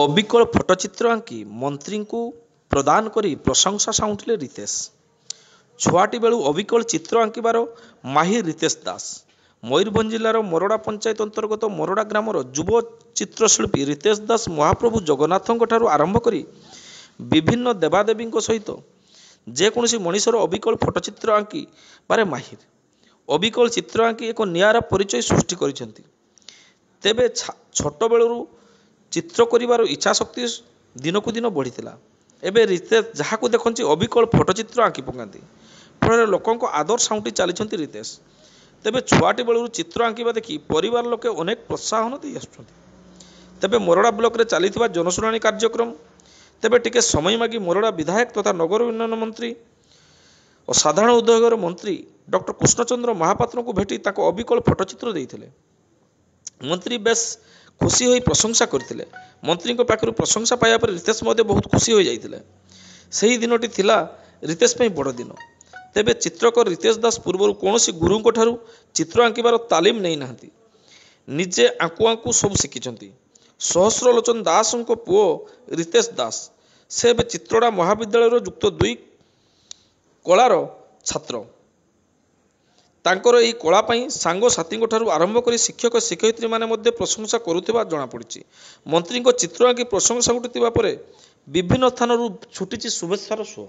ଅବିକଳ ଫଟୋଚିତ୍ର ଆଙ୍କି ମନ୍ତ୍ରୀଙ୍କୁ ପ୍ରଦାନ କରି ପ୍ରଶଂସା ସାଉଁଟିଲେ ରିତେଶ। ଛୁଆଟି ବେଳୁ ଅବିକଳ ଚିତ୍ର ଆଙ୍କିବାର ମାହିର ରିତେଶ ଦାସ। ମୟୂରଭଞ୍ଜ ଜିଲ୍ଲାର ମୋରଡ଼ା ପଞ୍ଚାୟତ ଅନ୍ତର୍ଗତ ମୋରଡ଼ା ଗ୍ରାମର ଯୁବ ଚିତ୍ରଶିଳ୍ପୀ ରିତେଶ ଦାସ ମହାପ୍ରଭୁ ଜଗନ୍ନାଥଙ୍କଠାରୁ ଆରମ୍ଭ କରି ବିଭିନ୍ନ ଦେବାଦେବୀଙ୍କ ସହିତ ଯେକୌଣସି ମଣିଷର ଅବିକଳ ଫଟୋଚିତ୍ର ଆଙ୍କିବାରେ ମାହିର। ଅବିକଳ ଚିତ୍ର ଆଙ୍କି ଏକ ନିଆରା ପରିଚୟ ସୃଷ୍ଟି କରିଛନ୍ତି। ତେବେ ଛୋଟବେଳରୁ ଚିତ୍ର କରିବାର ଇଚ୍ଛାଶକ୍ତି ଦିନକୁ ଦିନ ବଢ଼ିଥିଲା। ଏବେ ରିତେଶ ଯାହାକୁ ଦେଖନ୍ତି ଅବିକଳ ଫଟୋଚିତ୍ର ଆଙ୍କି ପକାନ୍ତି। ଫଳରେ ଲୋକଙ୍କ ଆଦର ସାଉଁଟି ଚାଲିଛନ୍ତି ରିତେଶ। ତେବେ ଛୁଆଟି ବେଳରୁ ଚିତ୍ର ଆଙ୍କିବା ଦେଖି ପରିବାର ଲୋକେ ଅନେକ ପ୍ରୋତ୍ସାହନ ଦେଇ ଆସୁଛନ୍ତି। ତେବେ ମୋରଡ଼ା ବ୍ଲକରେ ଚାଲିଥିବା ଜନଶୁଣାଣି କାର୍ଯ୍ୟକ୍ରମ ତେବେ ଟିକେ ସମୟ ମାଗି ମୋରଡ଼ା ବିଧାୟକ ତଥା ନଗର ଉନ୍ନୟନ ମନ୍ତ୍ରୀ ଓ ସାଧାରଣ ଉଦ୍ୟୋଗର ମନ୍ତ୍ରୀ ଡକ୍ଟର କୃଷ୍ଣଚନ୍ଦ୍ର ମହାପାତ୍ରଙ୍କୁ ଭେଟି ତାଙ୍କ ଅବିକଳ ଫଟୋଚିତ୍ର ଦେଇଥିଲେ। ମନ୍ତ୍ରୀ ବେଶ ଖୁସି ହୋଇ ପ୍ରଶଂସା କରିଥିଲେ। ମନ୍ତ୍ରୀଙ୍କ ପାଖରୁ ପ୍ରଶଂସା ପାଇବା ପରେ ରିତେଶ ମଧ୍ୟ ବହୁତ ଖୁସି ହୋଇଯାଇଥିଲେ। ସେହି ଦିନଟି ଥିଲା ରିତେଶ ପାଇଁ ବଡ଼ ଦିନ। ତେବେ ଚିତ୍ରକର ରିତେଶ ଦାସ ପୂର୍ବରୁ କୌଣସି ଗୁରୁଙ୍କଠାରୁ ଚିତ୍ର ଆଙ୍କିବାର ତାଲିମ ନେଇନାହାନ୍ତି। ନିଜେ ଆଙ୍କୁ ଆଙ୍କୁ ସବୁ ଶିଖିଛନ୍ତି। ସହସ୍ରଲୋଚନ ଦାସଙ୍କ ପୁଅ ରିତେଶ ଦାସ। ସେ ଏବେ ଚିତ୍ରଡ଼ା ମହାବିଦ୍ୟାଳୟର ଯୁକ୍ତ 2 କଳାର ଛାତ୍ର। ତାଙ୍କର ଏହି କଳା ପାଇଁ ସାଙ୍ଗସାଥୀଙ୍କଠାରୁ ଆରମ୍ଭ କରି ଶିକ୍ଷକ ଶିକ୍ଷୟିତ୍ରୀମାନେ ମଧ୍ୟ ପ୍ରଶଂସା କରୁଥିବା ଜଣାପଡ଼ିଛି। ମନ୍ତ୍ରୀଙ୍କ ଚିତ୍ର ଆଙ୍କି ପ୍ରଶଂସା ସାଉଁଟିଥିବା ପରେ ବିଭିନ୍ନ ସ୍ଥାନରୁ ଛୁଟିଛି ଶୁଭେଚ୍ଛାର ସୁଅ।